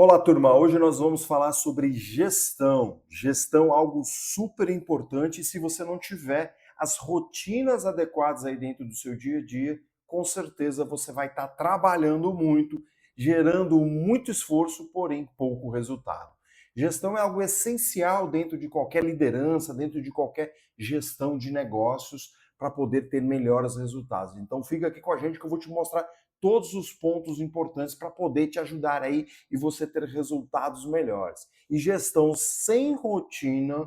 Olá, turma. Hoje nós vamos falar sobre gestão. Gestão, algo super importante. E se você não tiver as rotinas adequadas aí dentro do seu dia a dia, com certeza você vai estar trabalhando muito, gerando muito esforço, porém pouco resultado. Gestão é algo essencial dentro de qualquer liderança, dentro de qualquer gestão de negócios, para poder ter melhores resultados. Então fica aqui com a gente que eu vou te mostrar todos os pontos importantes para poder te ajudar aí e você ter resultados melhores. E gestão sem rotina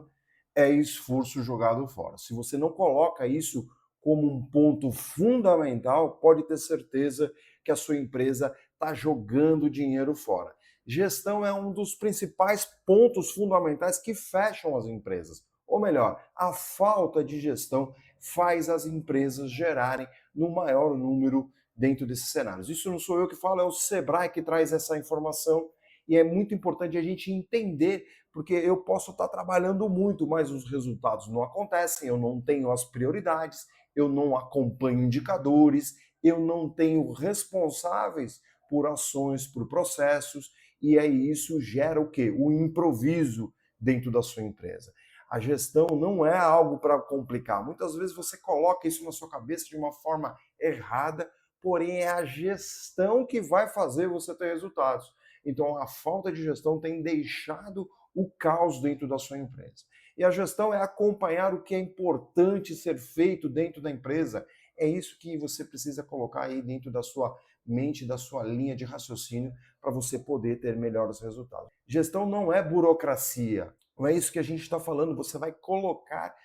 é esforço jogado fora. Se você não coloca isso como um ponto fundamental, pode ter certeza que a sua empresa está jogando dinheiro fora. Gestão é um dos principais pontos fundamentais que fecham as empresas. Ou melhor, a falta de gestão faz as empresas gerarem no maior número dentro desses cenários. Isso não sou eu que falo, é o Sebrae que traz essa informação e é muito importante a gente entender, porque eu posso estar trabalhando muito, mas os resultados não acontecem, eu não tenho as prioridades, eu não acompanho indicadores, eu não tenho responsáveis por ações, por processos, e aí isso gera o quê? O improviso dentro da sua empresa. A gestão não é algo para complicar. Muitas vezes você coloca isso na sua cabeça de uma forma errada, porém é a gestão que vai fazer você ter resultados. Então a falta de gestão tem deixado o caos dentro da sua empresa. E a gestão é acompanhar o que é importante ser feito dentro da empresa. É isso que você precisa colocar aí dentro da sua mente, da sua linha de raciocínio, para você poder ter melhores resultados. Gestão não é burocracia, não é isso que a gente está falando. Você vai colocar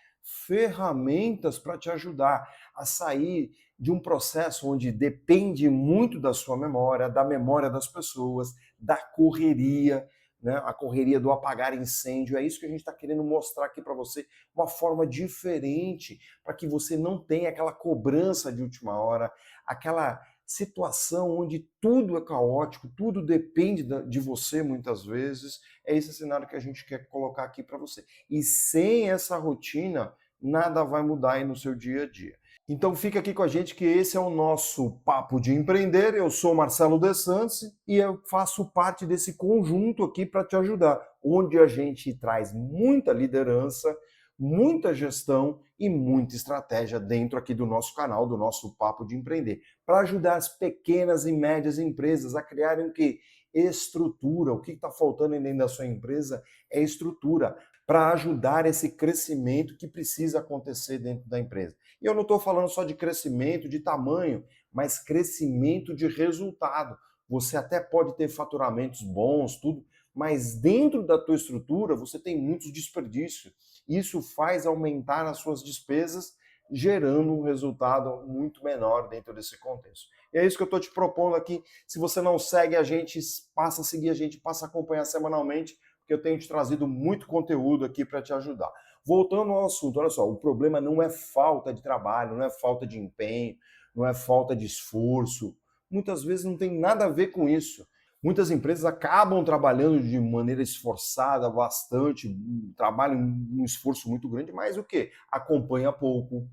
ferramentas para te ajudar a sair de um processo onde depende muito da sua memória, da memória das pessoas, da correria, né? A correria do apagar incêndio. É isso que a gente está querendo mostrar aqui para você, uma forma diferente, para que você não tenha aquela cobrança de última hora, aquela situação onde tudo é caótico, tudo depende de você muitas vezes. É esse cenário que a gente quer colocar aqui para você. E sem essa rotina, nada vai mudar aí no seu dia a dia. Então fica aqui com a gente que esse é o nosso Papo de Empreender. Eu sou Marcelo De Santos e eu faço parte desse conjunto aqui para te ajudar, onde a gente traz muita liderança, muita gestão e muita estratégia dentro aqui do nosso canal, do nosso Papo de Empreender, para ajudar as pequenas e médias empresas a criarem o que? Estrutura. O que está faltando dentro da sua empresa é estrutura para ajudar esse crescimento que precisa acontecer dentro da empresa. E eu não estou falando só de crescimento de tamanho, mas crescimento de resultado. Você até pode ter faturamentos bons, tudo, mas dentro da tua estrutura você tem muitos desperdícios. Isso faz aumentar as suas despesas, gerando um resultado muito menor dentro desse contexto. E é isso que eu estou te propondo aqui. Se você não segue a gente, passa a seguir a gente, passa a acompanhar semanalmente, porque eu tenho te trazido muito conteúdo aqui para te ajudar. Voltando ao assunto, olha só, o problema não é falta de trabalho, não é falta de empenho, não é falta de esforço. Muitas vezes não tem nada a ver com isso. Muitas empresas acabam trabalhando de maneira esforçada, bastante, trabalham um esforço muito grande, mas o quê? Acompanha pouco,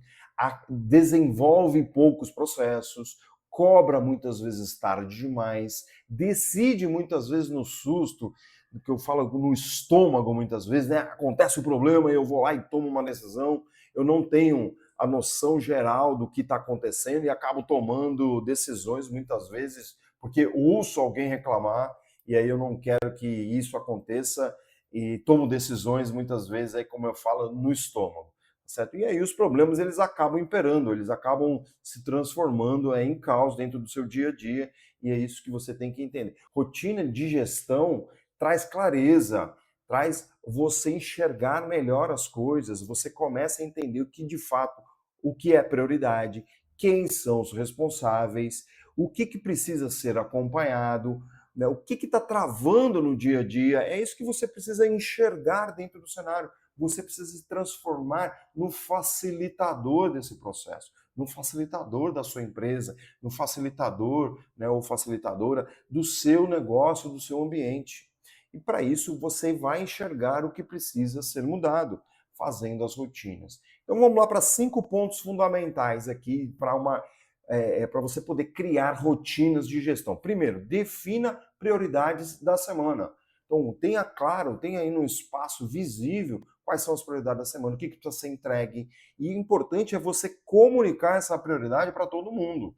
desenvolve poucos processos, cobra muitas vezes tarde demais, decide muitas vezes no susto, que eu falo no estômago muitas vezes, né? Acontece o problema e eu vou lá e tomo uma decisão, eu não tenho a noção geral do que está acontecendo e acabo tomando decisões muitas vezes porque ouço alguém reclamar e aí eu não quero que isso aconteça e tomo decisões muitas vezes aí, como eu falo, no estômago, certo? E aí os problemas eles acabam imperando, eles acabam se transformando em caos dentro do seu dia a dia e é isso que você tem que entender. Rotina de gestão traz clareza, traz você enxergar melhor as coisas, você começa a entender o que de fato, o que é prioridade, quem são os responsáveis, o que precisa ser acompanhado, né? O que está travando no dia a dia. É isso que você precisa enxergar dentro do cenário. Você precisa se transformar no facilitador desse processo, no facilitador da sua empresa, no facilitador, né, ou facilitadora do seu negócio, do seu ambiente. E para isso você vai enxergar o que precisa ser mudado, fazendo as rotinas. Então vamos lá para 5 pontos fundamentais aqui para uma para você poder criar rotinas de gestão. Primeiro, defina prioridades da semana. Então, tenha claro, tenha aí no espaço visível quais são as prioridades da semana, o que precisa ser entregue. E o importante é você comunicar essa prioridade para todo mundo.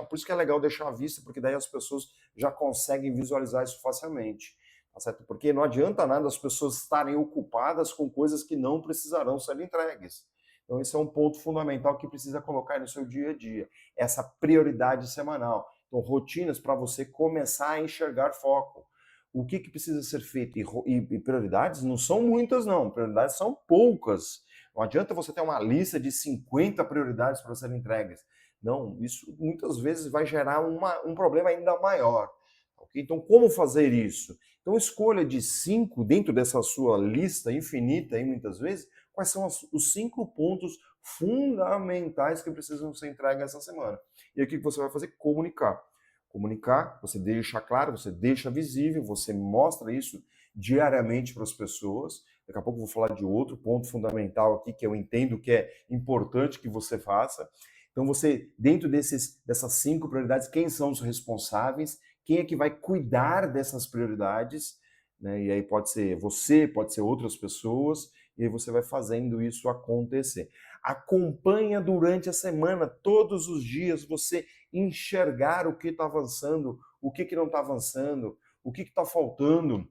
Por isso que é legal deixar à vista, porque daí as pessoas já conseguem visualizar isso facilmente. Tá certo? Porque não adianta nada as pessoas estarem ocupadas com coisas que não precisarão ser entregues. Então, esse é um ponto fundamental que precisa colocar no seu dia a dia, essa prioridade semanal. Então, rotinas para você começar a enxergar foco. O que precisa ser feito? E prioridades não são muitas, não. Prioridades são poucas. Não adianta você ter uma lista de 50 prioridades para serem entregues. Não, isso muitas vezes vai gerar um problema ainda maior. Okay? Então, como fazer isso? Então, escolha de 5 dentro dessa sua lista infinita, aí, muitas vezes, quais são os 5 pontos fundamentais que precisam ser entregues essa semana. E aí, o que você vai fazer? Comunicar. Comunicar, você deixa claro, você deixa visível, você mostra isso diariamente para as pessoas. Daqui a pouco eu vou falar de outro ponto fundamental aqui que eu entendo que é importante que você faça. Então, você, dentro dessas 5 prioridades, quem são os responsáveis? Quem é que vai cuidar dessas prioridades? Né? E aí pode ser você, pode ser outras pessoas, e aí você vai fazendo isso acontecer. Acompanha durante a semana, todos os dias, você enxergar o que está avançando, o que não está avançando, o que está faltando.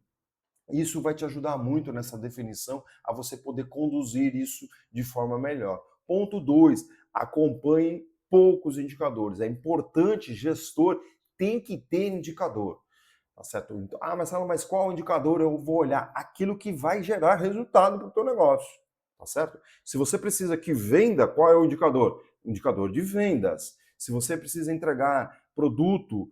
Isso vai te ajudar muito nessa definição, a você poder conduzir isso de forma melhor. Ponto 2, acompanhe poucos indicadores. É importante, gestor tem que ter indicador. Tá certo? Então, mas qual indicador eu vou olhar? Aquilo que vai gerar resultado para o teu negócio. Tá certo? Se você precisa que venda, qual é o indicador? Indicador de vendas. Se você precisa entregar produto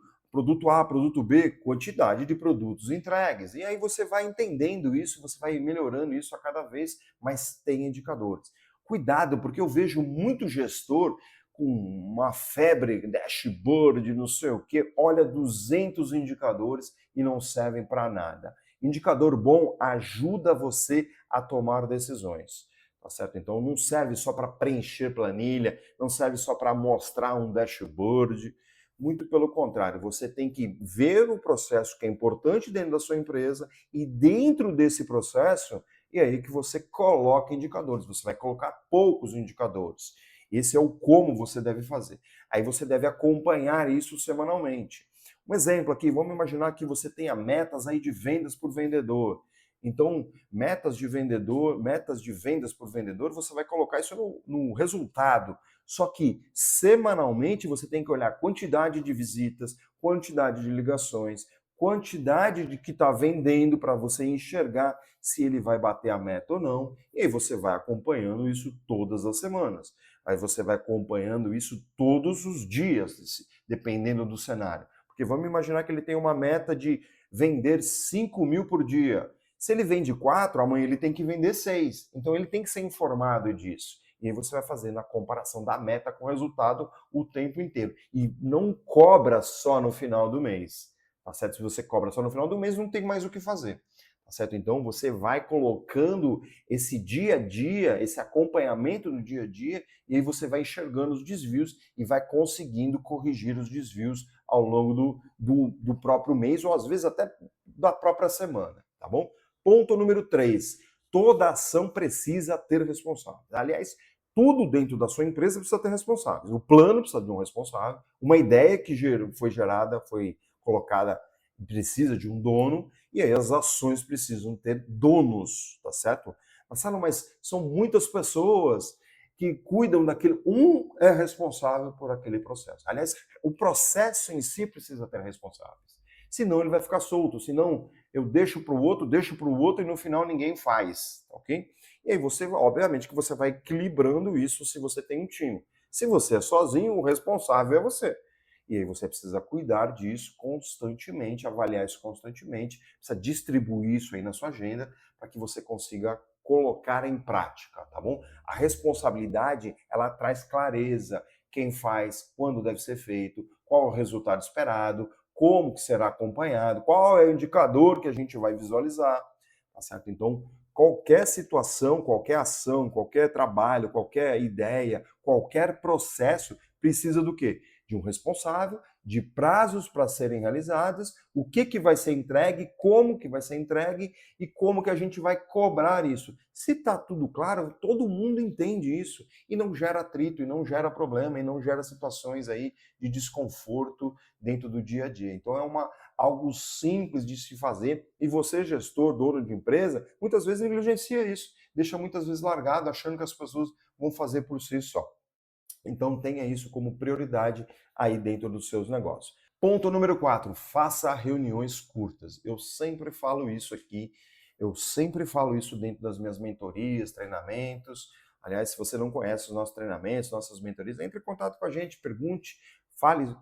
A, produto B, quantidade de produtos entregues. E aí você vai entendendo isso, você vai melhorando isso a cada vez, mas tem indicadores. Cuidado, porque eu vejo muito gestor com uma febre, dashboard, não sei o quê, olha 200 indicadores e não servem para nada. Indicador bom ajuda você a tomar decisões. Tá certo? Então não serve só para preencher planilha, não serve só para mostrar um dashboard. Muito pelo contrário, você tem que ver o processo que é importante dentro da sua empresa e dentro desse processo, e aí que você coloca indicadores. Você vai colocar poucos indicadores. Esse é o como você deve fazer. Aí você deve acompanhar isso semanalmente. Um exemplo aqui, vamos imaginar que você tenha metas aí de vendas por vendedor. Então, metas de vendas por vendedor, você vai colocar isso no resultado. Só que semanalmente você tem que olhar quantidade de visitas, quantidade de ligações, quantidade de que está vendendo para você enxergar se ele vai bater a meta ou não. E aí você vai acompanhando isso todas as semanas. Aí você vai acompanhando isso todos os dias, dependendo do cenário. Porque vamos imaginar que ele tem uma meta de vender 5 mil por dia. Se ele vende 4, amanhã ele tem que vender 6. Então ele tem que ser informado disso. E aí você vai fazendo a comparação da meta com o resultado o tempo inteiro. E não cobra só no final do mês. Tá certo? Se você cobra só no final do mês, não tem mais o que fazer. Tá certo? Então você vai colocando esse dia a dia, esse acompanhamento no dia a dia, e aí você vai enxergando os desvios e vai conseguindo corrigir os desvios ao longo do próprio mês, ou às vezes até da própria semana, tá bom? Ponto número 3. Toda ação precisa ter responsável. Aliás, tudo dentro da sua empresa precisa ter responsáveis. O plano precisa de um responsável, uma ideia que foi gerada, foi colocada, precisa de um dono, e aí as ações precisam ter donos, tá certo? Marcelo, mas são muitas pessoas que cuidam daquilo. Um é responsável por aquele processo. Aliás, o processo em si precisa ter responsáveis. Senão ele vai ficar solto, senão eu deixo para o outro e no final ninguém faz, ok? E aí você, obviamente que você vai equilibrando isso se você tem um time. Se você é sozinho, o responsável é você. E aí você precisa cuidar disso constantemente, avaliar isso constantemente, precisa distribuir isso aí na sua agenda para que você consiga colocar em prática, tá bom? A responsabilidade, ela traz clareza, quem faz, quando deve ser feito, qual o resultado esperado, como que será acompanhado, qual é o indicador que a gente vai visualizar, tá certo? Então, qualquer situação, qualquer ação, qualquer trabalho, qualquer ideia, qualquer processo precisa do quê? De um responsável de prazos para serem realizados, o que vai ser entregue, como que vai ser entregue e como que a gente vai cobrar isso. Se está tudo claro, todo mundo entende isso e não gera atrito, e não gera problema, e não gera situações aí de desconforto dentro do dia a dia. Então algo simples de se fazer e você, gestor, dono de empresa, muitas vezes negligencia isso, deixa muitas vezes largado, achando que as pessoas vão fazer por si só. Então tenha isso como prioridade aí dentro dos seus negócios. Ponto número 4, faça reuniões curtas. Eu sempre falo isso aqui, eu sempre falo isso dentro das minhas mentorias, treinamentos. Aliás, se você não conhece os nossos treinamentos, nossas mentorias, entre em contato com a gente, pergunte, fale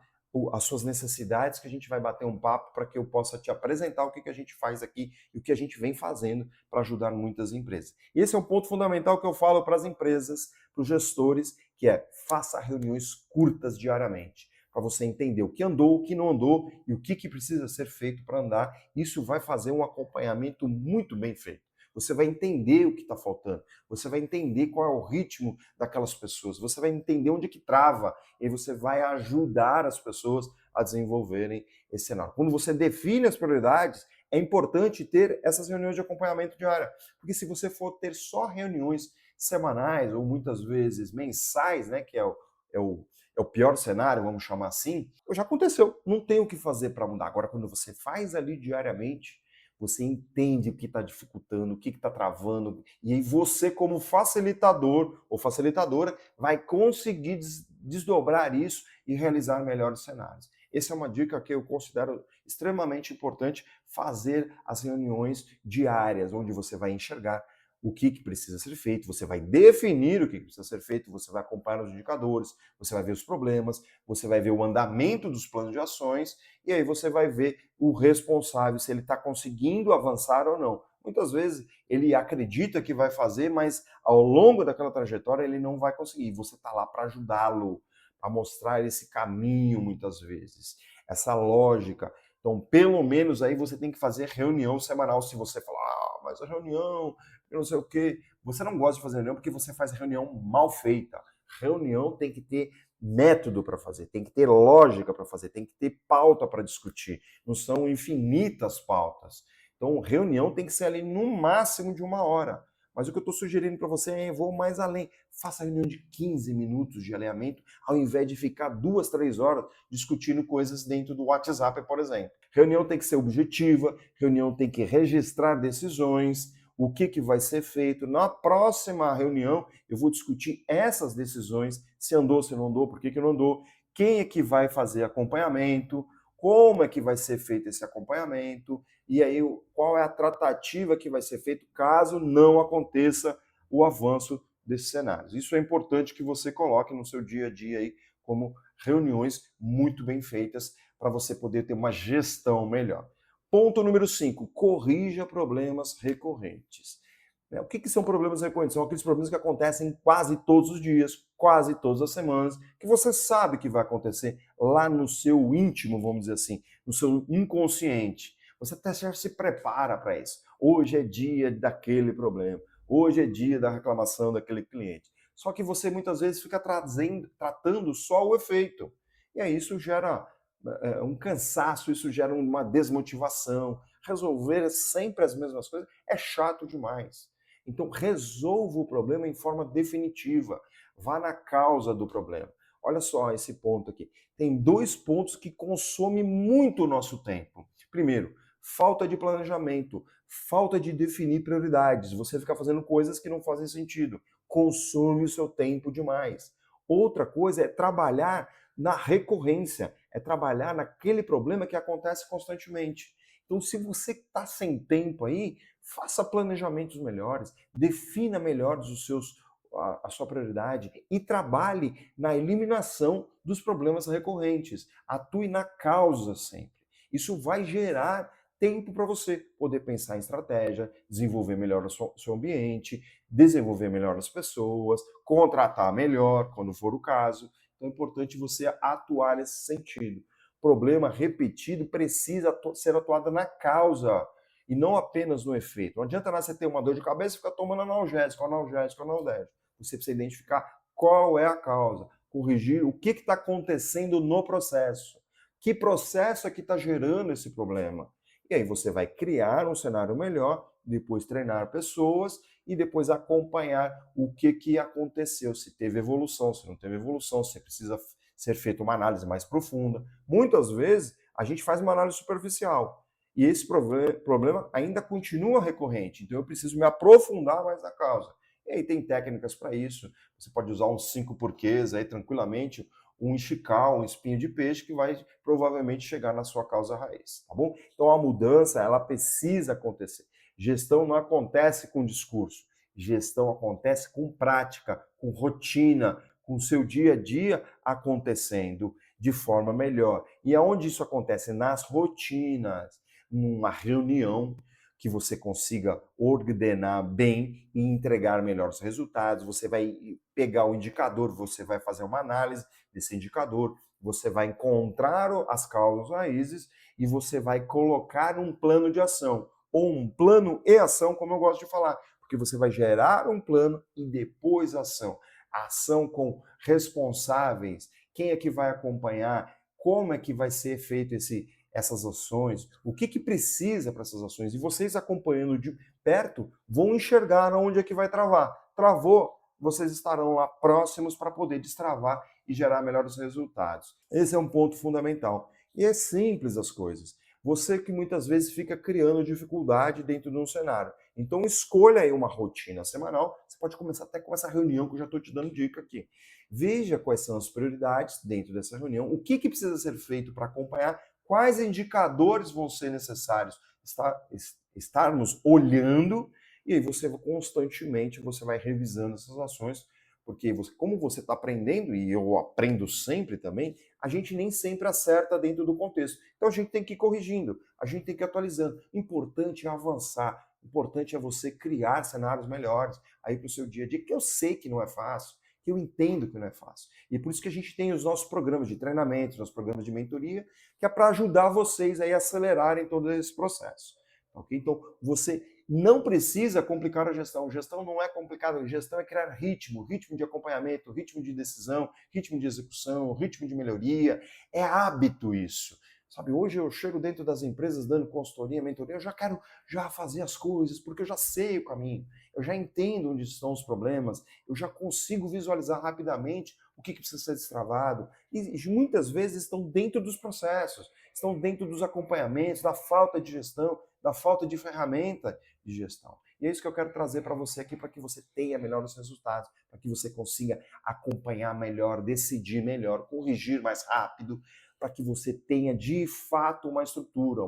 as suas necessidades, que a gente vai bater um papo para que eu possa te apresentar o que a gente faz aqui e o que a gente vem fazendo para ajudar muitas empresas. E esse é um ponto fundamental que eu falo para as empresas, para os gestores, que é faça reuniões curtas diariamente, para você entender o que andou, o que não andou e o que precisa ser feito para andar. Isso vai fazer um acompanhamento muito bem feito. Você vai entender o que está faltando, você vai entender qual é o ritmo daquelas pessoas, você vai entender onde que trava e você vai ajudar as pessoas a desenvolverem esse cenário. Quando você define as prioridades, é importante ter essas reuniões de acompanhamento diária, porque se você for ter só reuniões semanais ou muitas vezes mensais, né, que é o pior cenário, vamos chamar assim, já aconteceu, não tem o que fazer para mudar. Agora, quando você faz ali diariamente, você entende o que está dificultando, o que está travando, e aí você, como facilitador ou facilitadora, vai conseguir desdobrar isso e realizar melhores cenários. Essa é uma dica que eu considero extremamente importante, fazer as reuniões diárias, onde você vai enxergar o que precisa ser feito, você vai definir o que precisa ser feito, você vai acompanhar os indicadores, você vai ver os problemas, você vai ver o andamento dos planos de ações e aí você vai ver o responsável, se ele está conseguindo avançar ou não. Muitas vezes ele acredita que vai fazer, mas ao longo daquela trajetória ele não vai conseguir. Você está lá para ajudá-lo, para mostrar esse caminho muitas vezes, essa lógica. Então, pelo menos aí você tem que fazer reunião semanal. Se você falar, mas a reunião, eu não sei o quê. Você não gosta de fazer reunião porque você faz reunião mal feita. Reunião tem que ter método para fazer, tem que ter lógica para fazer, tem que ter pauta para discutir. Não são infinitas pautas. Então, reunião tem que ser ali no máximo de 1 hora. Mas o que eu estou sugerindo para você é vou mais além. Faça reunião de 15 minutos de alinhamento, ao invés de ficar 2, 3 horas discutindo coisas dentro do WhatsApp, por exemplo. Reunião tem que ser objetiva, reunião tem que registrar decisões, o que vai ser feito. Na próxima reunião, eu vou discutir essas decisões, se andou, se não andou, por que não andou, quem é que vai fazer acompanhamento, como é que vai ser feito esse acompanhamento, e aí qual é a tratativa que vai ser feita caso não aconteça o avanço desses cenários. Isso é importante que você coloque no seu dia a dia aí como reuniões muito bem feitas para você poder ter uma gestão melhor. Ponto número 5, corrija problemas recorrentes. O que são problemas recorrentes? São aqueles problemas que acontecem quase todos os dias, quase todas as semanas, que você sabe que vai acontecer lá no seu íntimo, vamos dizer assim, no seu inconsciente. Você até já se prepara para isso. Hoje é dia daquele problema, hoje é dia da reclamação daquele cliente. Só que você muitas vezes fica tratando só o efeito. E aí isso gera um cansaço, isso gera uma desmotivação. Resolver sempre as mesmas coisas é chato demais. Então, resolva o problema em forma definitiva. Vá na causa do problema. Olha só esse ponto aqui. Tem 2 pontos que consomem muito o nosso tempo. Primeiro, falta de planejamento, falta de definir prioridades. Você fica fazendo coisas que não fazem sentido. Consome o seu tempo demais. Outra coisa é trabalhar na recorrência, é trabalhar naquele problema que acontece constantemente. Então, se você está sem tempo aí, faça planejamentos melhores, defina melhor a sua prioridade e trabalhe na eliminação dos problemas recorrentes. Atue na causa sempre. Isso vai gerar tempo para você poder pensar em estratégia, desenvolver melhor o seu ambiente, desenvolver melhor as pessoas, contratar melhor, quando for o caso. Então é importante você atuar nesse sentido. Problema repetido precisa ser atuado na causa e não apenas no efeito. Não adianta nada você ter uma dor de cabeça e ficar tomando analgésico. Você precisa identificar qual é a causa, corrigir o que está acontecendo no processo. Que processo é que está gerando esse problema? E aí você vai criar um cenário melhor, depois treinar pessoas e depois acompanhar o que aconteceu, se teve evolução, se não teve evolução, se precisa ser feita uma análise mais profunda. Muitas vezes a gente faz uma análise superficial e esse problema ainda continua recorrente, então eu preciso me aprofundar mais na causa. E aí tem técnicas para isso, você pode usar uns 5 porquês aí tranquilamente, um enxical, um espinho de peixe que vai provavelmente chegar na sua causa raiz, tá bom? Então a mudança, ela precisa acontecer. Gestão não acontece com discurso, gestão acontece com prática, com rotina, com o seu dia a dia acontecendo de forma melhor. E aonde isso acontece? Nas rotinas, numa reunião que você consiga ordenar bem e entregar melhores resultados. Você vai pegar o indicador, você vai fazer uma análise desse indicador, você vai encontrar as causas raízes e você vai colocar um plano de ação, ou um plano e ação, como eu gosto de falar, porque você vai gerar um plano e depois ação. A ação com responsáveis, quem é que vai acompanhar, como é que vai ser feito essas ações, o que precisa para essas ações. E vocês acompanhando de perto vão enxergar onde é que vai travar. Travou, vocês estarão lá próximos para poder destravar e gerar melhores resultados. Esse é um ponto fundamental. E é simples as coisas. Você que muitas vezes fica criando dificuldade dentro de um cenário. Então escolha aí uma rotina semanal. Você pode começar até com essa reunião que eu já estou te dando dica aqui. Veja quais são as prioridades dentro dessa reunião, o que precisa ser feito para acompanhar, quais indicadores vão ser necessários estarmos olhando, e aí você constantemente você vai revisando essas ações, porque como você está aprendendo, e eu aprendo sempre também, a gente nem sempre acerta dentro do contexto. Então a gente tem que ir corrigindo, a gente tem que ir atualizando. Importante é avançar, importante é você criar cenários melhores aí para o seu dia a dia, que eu sei que não é fácil, que eu entendo que não é fácil. E por isso que a gente tem os nossos programas de treinamento, nossos programas de mentoria, que é para ajudar vocês aí a acelerarem todo esse processo. Okay? Então, você não precisa complicar a gestão. Gestão não é complicada. Gestão é criar ritmo, ritmo de acompanhamento, ritmo de decisão, ritmo de execução, ritmo de melhoria. É hábito isso. Sabe, hoje eu chego dentro das empresas dando consultoria, mentoria, eu já quero fazer as coisas, porque eu já sei o caminho, eu já entendo onde estão os problemas, eu já consigo visualizar rapidamente o que precisa ser destravado. E muitas vezes estão dentro dos processos, estão dentro dos acompanhamentos, da falta de gestão, da falta de ferramenta de gestão. E é isso que eu quero trazer para você aqui, para que você tenha melhores resultados, para que você consiga acompanhar melhor, decidir melhor, corrigir mais rápido, para que você tenha de fato uma estrutura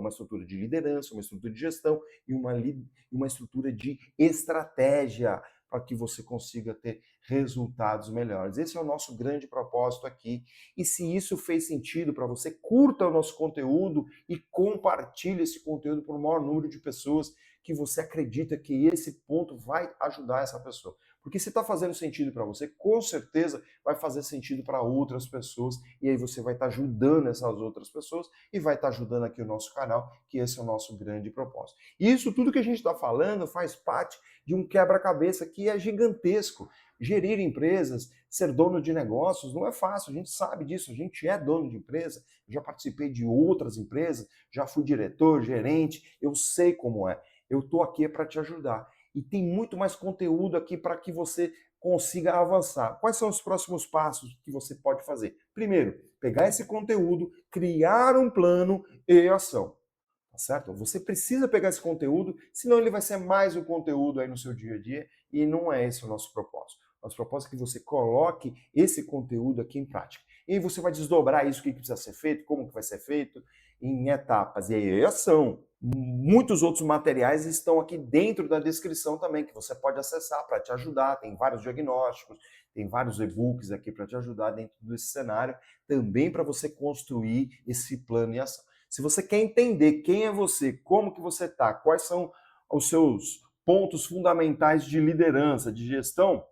de liderança, uma estrutura de gestão e uma estrutura de estratégia, para que você consiga ter resultados melhores. Esse é o nosso grande propósito aqui. E se isso fez sentido para você, curta o nosso conteúdo e compartilhe esse conteúdo para o maior número de pessoas que você acredita que esse ponto vai ajudar essa pessoa. Porque se está fazendo sentido para você, com certeza vai fazer sentido para outras pessoas, e aí você vai estar ajudando essas outras pessoas e vai estar ajudando aqui o nosso canal, que esse é o nosso grande propósito. E isso tudo que a gente está falando faz parte de um quebra-cabeça que é gigantesco. Gerir empresas, ser dono de negócios, não é fácil, a gente sabe disso, a gente é dono de empresa, eu já participei de outras empresas, já fui diretor, gerente, eu sei como é. Eu estou aqui para te ajudar. E tem muito mais conteúdo aqui para que você consiga avançar. Quais são os próximos passos que você pode fazer? Primeiro, pegar esse conteúdo, criar um plano e ação. Tá certo? Você precisa pegar esse conteúdo, senão ele vai ser mais um conteúdo aí no seu dia a dia e não é esse o nosso propósito. Nosso propósito é que você coloque esse conteúdo aqui em prática. E aí você vai desdobrar isso, o que precisa ser feito, como que vai ser feito, em etapas. E aí, ação. Muitos outros materiais estão aqui dentro da descrição também, que você pode acessar para te ajudar. Tem vários diagnósticos, tem vários e-books aqui para te ajudar dentro desse cenário, também para você construir esse plano e ação. Se você quer entender quem é você, como que você está, quais são os seus pontos fundamentais de liderança, de gestão,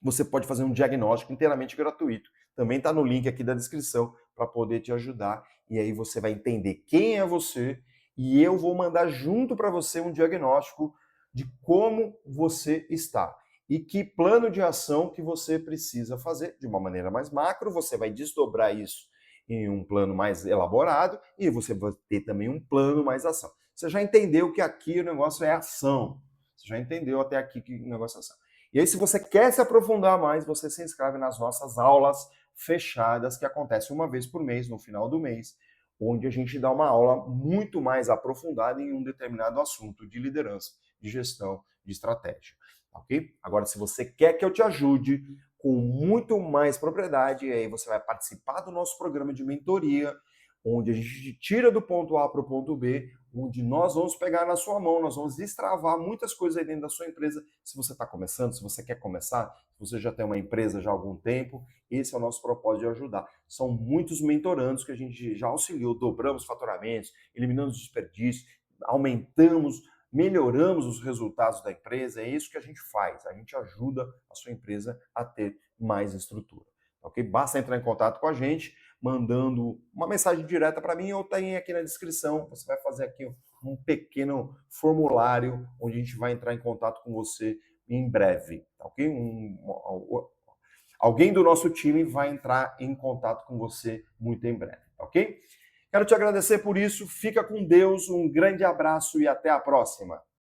você pode fazer um diagnóstico inteiramente gratuito. Também está no link aqui da descrição para poder te ajudar. E aí você vai entender quem é você e eu vou mandar junto para você um diagnóstico de como você está e que plano de ação que você precisa fazer de uma maneira mais macro. Você vai desdobrar isso em um plano mais elaborado e você vai ter também um plano mais ação. Você já entendeu que aqui o negócio é ação. Você já entendeu até aqui que o negócio é ação. E aí, se você quer se aprofundar mais, você se inscreve nas nossas aulas fechadas, que acontecem uma vez por mês, no final do mês, onde a gente dá uma aula muito mais aprofundada em um determinado assunto de liderança, de gestão, de estratégia. Ok? Agora, se você quer que eu te ajude com muito mais propriedade, aí você vai participar do nosso programa de mentoria, onde a gente te tira do ponto A para o ponto B, onde nós vamos pegar na sua mão, nós vamos destravar muitas coisas aí dentro da sua empresa. Se você está começando, se você quer começar, se você já tem uma empresa já há algum tempo, esse é o nosso propósito de ajudar. São muitos mentorandos que a gente já auxiliou, dobramos faturamentos, eliminamos desperdício, aumentamos, melhoramos os resultados da empresa. É isso que a gente faz, a gente ajuda a sua empresa a ter mais estrutura. Ok? Basta entrar em contato com a gente, mandando uma mensagem direta para mim ou tem aqui na descrição. Você vai fazer aqui um pequeno formulário onde a gente vai entrar em contato com você em breve, tá ok? Alguém do nosso time vai entrar em contato com você muito em breve, tá ok? Quero te agradecer por isso, fica com Deus, um grande abraço e até a próxima.